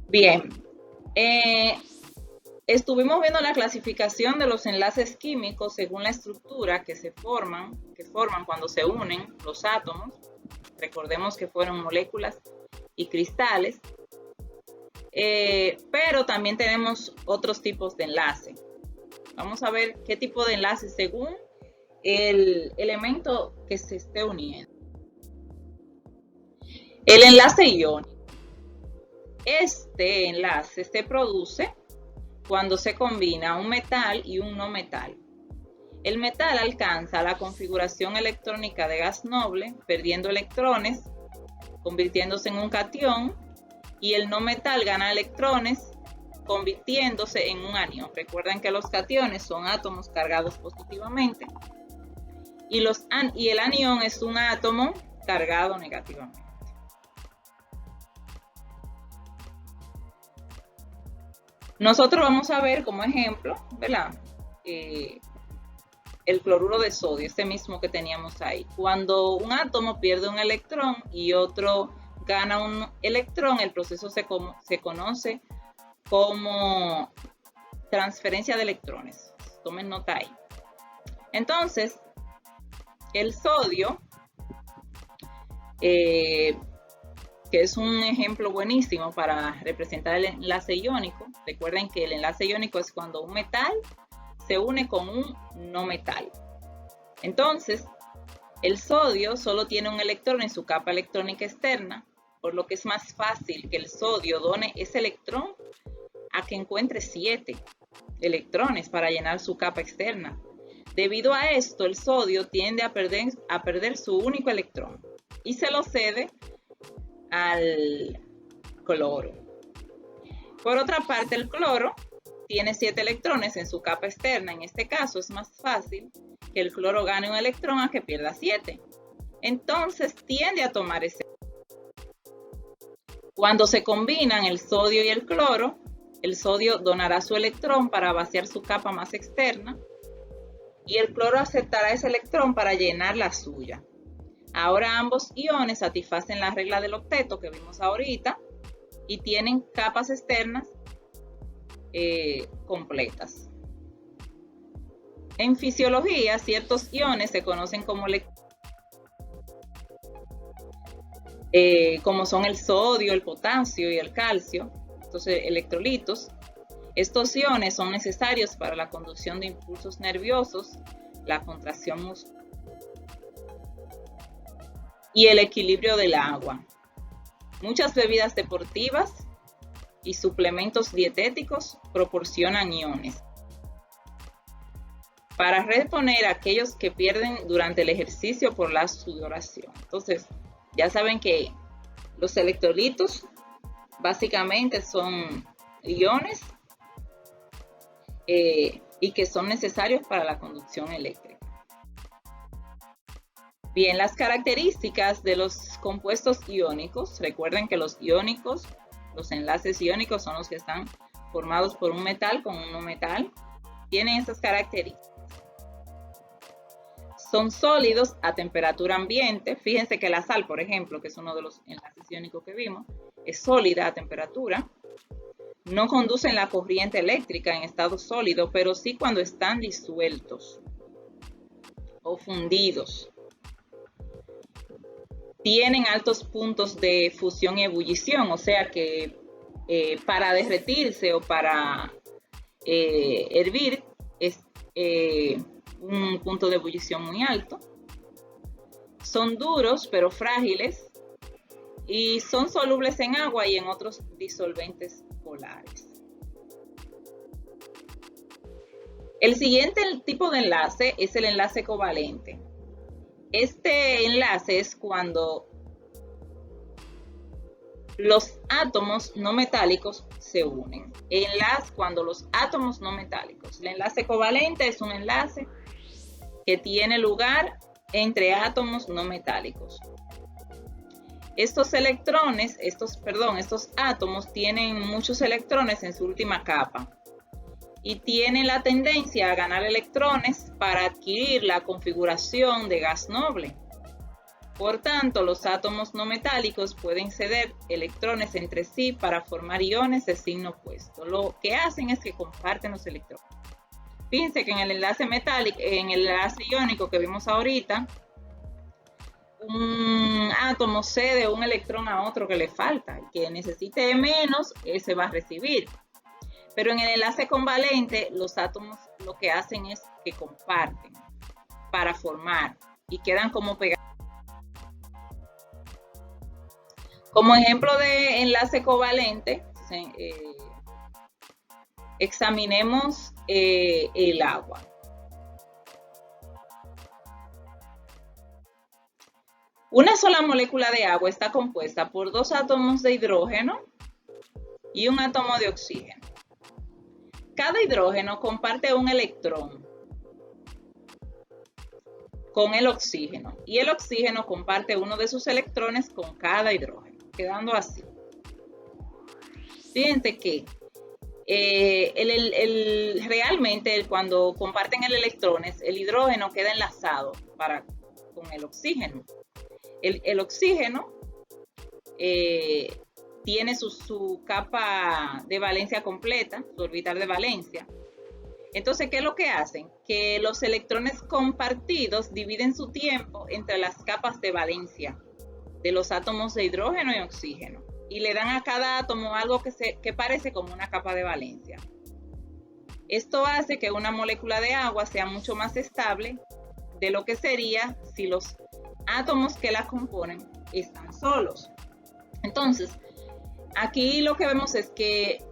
Speaker 1: Bien, estuvimos viendo la clasificación de los enlaces químicos según la estructura que forman cuando se unen los átomos. Recordemos que fueron moléculas y cristales. Pero también tenemos otros tipos de enlace. Vamos a ver qué tipo de enlace según el elemento que se esté uniendo. El enlace iónico. Este enlace se produce cuando se combina un metal y un no metal. El metal alcanza la configuración electrónica de gas noble, perdiendo electrones, convirtiéndose en un catión, y el no metal gana electrones, convirtiéndose en un anión. Recuerden que los cationes son átomos cargados positivamente. y el anión es un átomo cargado negativamente. Nosotros vamos a ver como ejemplo, ¿verdad? El cloruro de sodio, este mismo que teníamos ahí. Cuando un átomo pierde un electrón y otro gana un electrón, el proceso se conoce como transferencia de electrones. Tomen nota ahí. Entonces, el sodio, que es un ejemplo buenísimo para representar el enlace iónico. Recuerden que el enlace iónico es cuando un metal se une con un no metal. Entonces, el sodio solo tiene un electrón en su capa electrónica externa, por lo que es más fácil que el sodio done ese electrón a que encuentre 7 electrones para llenar su capa externa. Debido a esto, el sodio tiende a perder su único electrón y se lo cede al cloro. Por otra parte, el cloro tiene 7 electrones en su capa externa. En este caso es más fácil que el cloro gane un electrón a que pierda 7. Entonces tiende a tomar ese. Cuando se combinan el sodio y el cloro, el sodio donará su electrón para vaciar su capa más externa y el cloro aceptará ese electrón para llenar la suya. Ahora ambos iones satisfacen la regla del octeto que vimos ahorita y tienen capas externas completas. En fisiología, ciertos iones se conocen como son el sodio, el potasio y el calcio, entonces electrolitos. Estos iones son necesarios para la conducción de impulsos nerviosos, la contracción muscular y el equilibrio del agua. Muchas bebidas deportivas y suplementos dietéticos proporcionan iones para reponer a aquellos que pierden durante el ejercicio por la sudoración. Entonces, ya saben que los electrolitos básicamente son iones y que son necesarios para la conducción eléctrica. Bien, las características de los compuestos iónicos. Recuerden que los iónicos, los enlaces iónicos son los que están formados por un metal con un no metal. Tienen esas características. Son sólidos a temperatura ambiente. Fíjense que la sal, por ejemplo, que es uno de los enlaces iónicos que vimos, es sólida a temperatura. No conducen la corriente eléctrica en estado sólido, pero sí cuando están disueltos o fundidos. Tienen altos puntos de fusión y ebullición, o sea que para derretirse o para hervir es un punto de ebullición muy alto. Son duros pero frágiles y son solubles en agua y en otros disolventes polares. El siguiente tipo de enlace es el enlace covalente. Este enlace es cuando los átomos no metálicos se unen. Cuando los átomos no metálicos. El enlace covalente es un enlace que tiene lugar entre átomos no metálicos. Estos átomos tienen muchos electrones en su última capa y tienen la tendencia a ganar electrones para adquirir la configuración de gas noble. Por tanto, los átomos no metálicos pueden ceder electrones entre sí para formar iones de signo opuesto. Lo que hacen es que comparten los electrones. Fíjense que en el enlace iónico que vimos ahorita, un átomo cede un electrón a otro que le falta. El que necesite menos, ese va a recibir. Pero en el enlace covalente, los átomos lo que hacen es que comparten para formar y quedan como pegados. Como ejemplo de enlace covalente, examinemos el agua. Una sola molécula de agua está compuesta por 2 átomos de hidrógeno y un átomo de oxígeno. Cada hidrógeno comparte un electrón. con el oxígeno. Y el oxígeno comparte uno de sus electrones con cada hidrógeno, quedando así. Fíjense que realmente cuando comparten el electrones, el hidrógeno queda enlazado con el oxígeno. El oxígeno tiene su capa de valencia completa, su orbital de valencia. Entonces, ¿qué es lo que hacen? Que los electrones compartidos dividen su tiempo entre las capas de valencia de los átomos de hidrógeno y oxígeno y le dan a cada átomo algo que parece como una capa de valencia. Esto hace que una molécula de agua sea mucho más estable de lo que sería si los átomos que la componen están solos. Entonces, aquí lo que vemos es que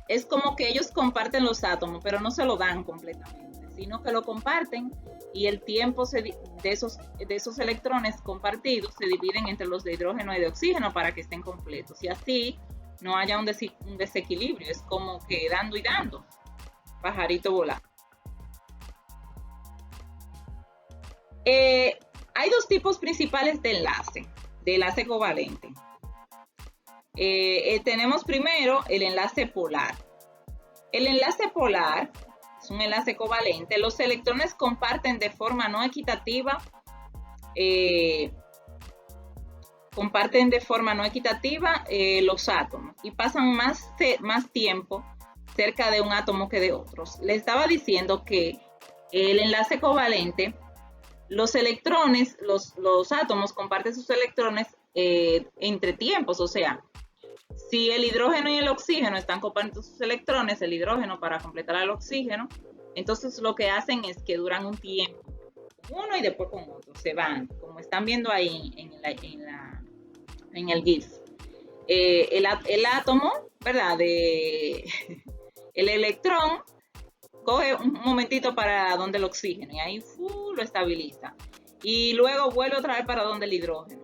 Speaker 1: es como que ellos comparten los átomos, pero no se lo dan completamente, sino que lo comparten y el tiempo de esos electrones compartidos se dividen entre los de hidrógeno y de oxígeno para que estén completos. Y así no haya un desequilibrio, es como que dando y dando, pajarito volando. Hay dos tipos principales de enlace covalente. Tenemos primero el enlace polar. El enlace polar es un enlace covalente. Los electrones comparten de forma no equitativa los átomos y pasan más tiempo cerca de un átomo que de otros. Les estaba diciendo que el enlace covalente, los electrones, los átomos comparten sus electrones entre tiempos, o sea, si el hidrógeno y el oxígeno están compartiendo sus electrones, el hidrógeno para completar al oxígeno, entonces lo que hacen es que duran un tiempo, uno y después con otro, se van, como están viendo ahí en el GIF. El átomo, ¿verdad? El electrón coge un momentito para donde el oxígeno y ahí lo estabiliza. Y luego vuelve otra vez para donde el hidrógeno.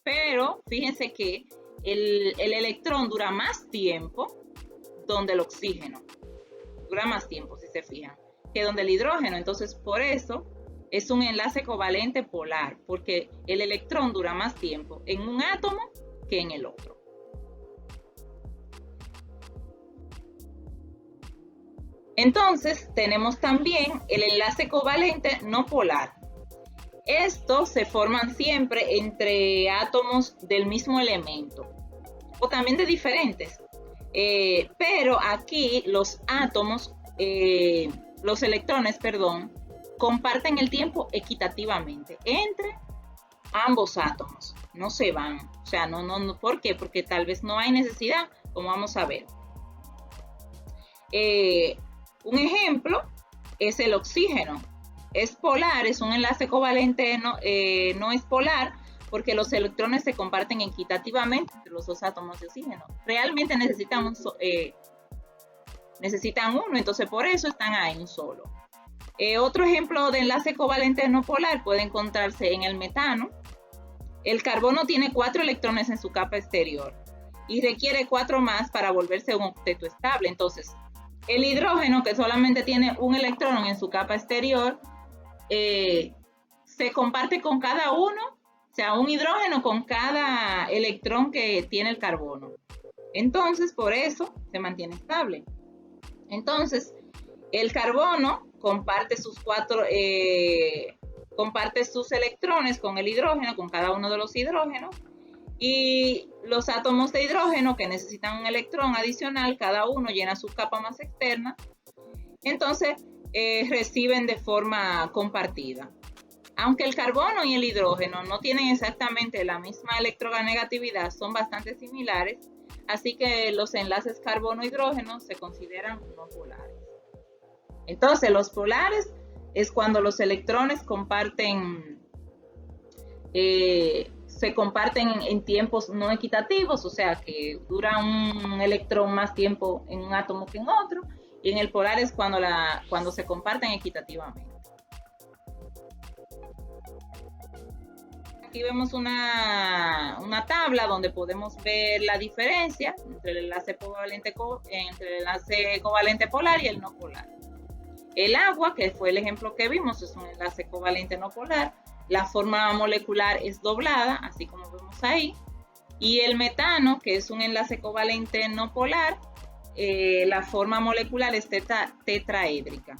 Speaker 1: Pero fíjense que el electrón dura más tiempo donde el oxígeno. Dura más tiempo, si se fijan, que donde el hidrógeno. Entonces, por eso es un enlace covalente polar, porque el electrón dura más tiempo en un átomo que en el otro. Entonces, tenemos también el enlace covalente no polar. Estos se forman siempre entre átomos del mismo elemento o también de diferentes. Pero aquí los electrones, comparten el tiempo equitativamente entre ambos átomos. No se van. O sea, no, ¿por qué? Porque tal vez no hay necesidad, como vamos a ver. Un ejemplo es el oxígeno. Es polar, es un enlace covalente, no es polar, porque los electrones se comparten equitativamente entre los dos átomos de oxígeno. Realmente necesitan uno, entonces por eso están ahí un solo. Otro ejemplo de enlace covalente no polar puede encontrarse en el metano. El carbono tiene 4 electrones en su capa exterior y requiere 4 más para volverse un octeto estable. Entonces, el hidrógeno, que solamente tiene un electrón en su capa exterior, se comparte con cada uno, o sea, un hidrógeno con cada electrón que tiene el carbono. Entonces, por eso se mantiene estable. Entonces, el carbono comparte sus electrones con el hidrógeno, con cada uno de los hidrógenos, y los átomos de hidrógeno que necesitan un electrón adicional, cada uno llena su capa más externa, entonces reciben de forma compartida. Aunque el carbono y el hidrógeno no tienen exactamente la misma electronegatividad, son bastante similares, así que los enlaces carbono-hidrógeno se consideran no polares. Entonces, los polares es cuando los electrones se comparten en tiempos no equitativos, o sea que dura un electrón más tiempo en un átomo que en otro, y en el polar es cuando se comparten equitativamente. Aquí vemos una tabla donde podemos ver la diferencia entre el enlace covalente polar y el no polar. El agua, que fue el ejemplo que vimos, es un enlace covalente no polar. La forma molecular es doblada, así como vemos ahí. Y el metano, que es un enlace covalente no polar, la forma molecular es tetraédrica.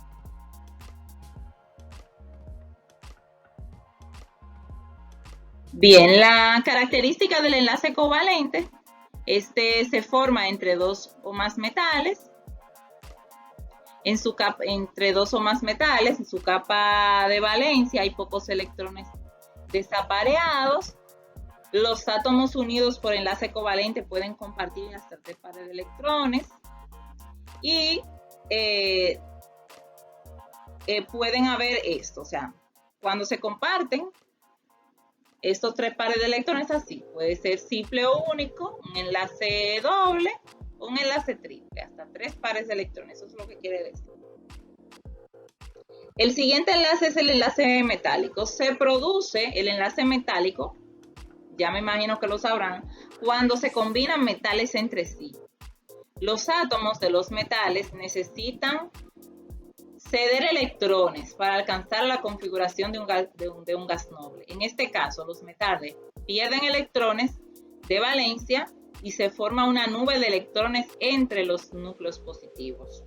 Speaker 1: Bien, la característica del enlace covalente, se forma entre dos o más metales, entre dos o más metales, en su capa de valencia hay pocos electrones desapareados. Los átomos unidos por enlace covalente pueden compartir hasta 3 pares de electrones y pueden haber esto, o sea, cuando se comparten estos 3 pares de electrones así, puede ser simple o único, un enlace doble o un enlace triple, hasta 3 pares de electrones, eso es lo que quiere decir. El siguiente enlace es el enlace metálico. Se produce el enlace metálico, ya me imagino que lo sabrán, cuando se combinan metales entre sí. Los átomos de los metales necesitan ceder electrones para alcanzar la configuración de un gas noble. En este caso, los metales pierden electrones de valencia y se forma una nube de electrones entre los núcleos positivos.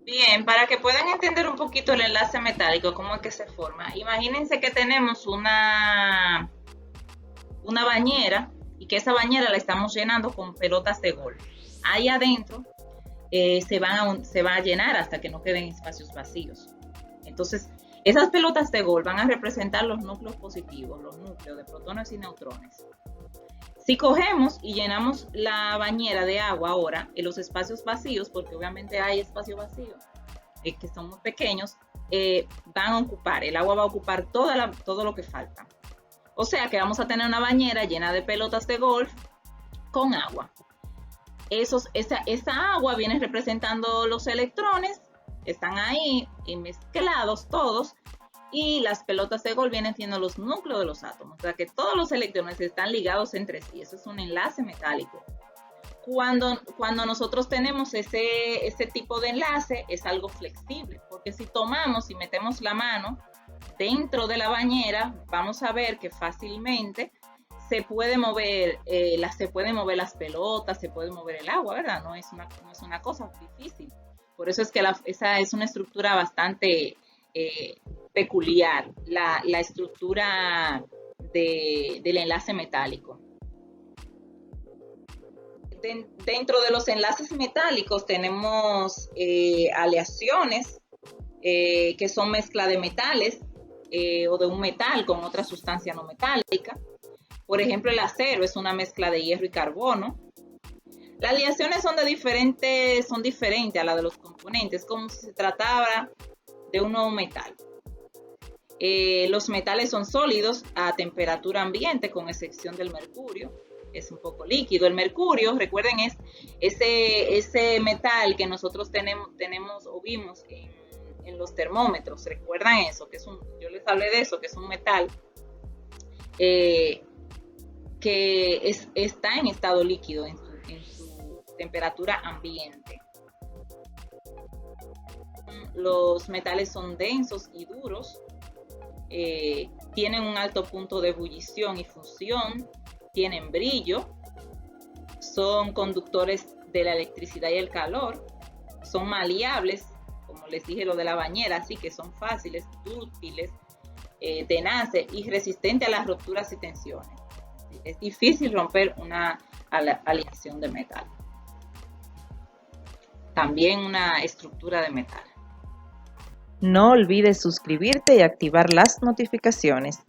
Speaker 1: Bien, para que puedan entender un poquito el enlace metálico, cómo es que se forma, imagínense que tenemos una bañera y que esa bañera la estamos llenando con pelotas de golf. Ahí adentro se va a llenar hasta que no queden espacios vacíos. Entonces, esas pelotas de golf van a representar los núcleos positivos, los núcleos de protones y neutrones. Si cogemos y llenamos la bañera de agua ahora en los espacios vacíos, porque obviamente hay espacios vacíos que son muy pequeños, van a ocupar, el agua va a ocupar todo lo que falta. O sea que vamos a tener una bañera llena de pelotas de golf con agua. Esa agua viene representando los electrones, están ahí mezclados todos, y las pelotas de golf vienen siendo los núcleos de los átomos, o sea que todos los electrones están ligados entre sí. Eso es un enlace metálico. Cuando nosotros tenemos ese tipo de enlace, es algo flexible, porque si tomamos y metemos la mano dentro de la bañera, vamos a ver que fácilmente se pueden mover las pelotas, se puede mover el agua, ¿verdad? No es una cosa difícil. Por eso es que esa es una estructura bastante peculiar, la estructura del enlace metálico. Dentro de los enlaces metálicos tenemos aleaciones, que son mezcla de metales o de un metal con otra sustancia no metálica. Por ejemplo, el acero es una mezcla de hierro y carbono. Las aleaciones son diferentes a la de los componentes, como si se tratara de un nuevo metal. Los metales son sólidos a temperatura ambiente, con excepción del mercurio, es un poco líquido. El mercurio, recuerden, es ese metal que nosotros tenemos o vimos en los termómetros. ¿Recuerdan eso? Yo les hablé de eso, que es un metal que está en estado líquido en su temperatura ambiente. Los metales son densos y duros, tienen un alto punto de ebullición y fusión, tienen brillo, son conductores de la electricidad y el calor, son maleables, como les dije lo de la bañera, así que son fáciles, dúctiles, tenaces y resistentes a las rupturas y tensiones. Es difícil romper una aleación de metal. También una estructura de metal.
Speaker 2: No olvides suscribirte y activar las notificaciones.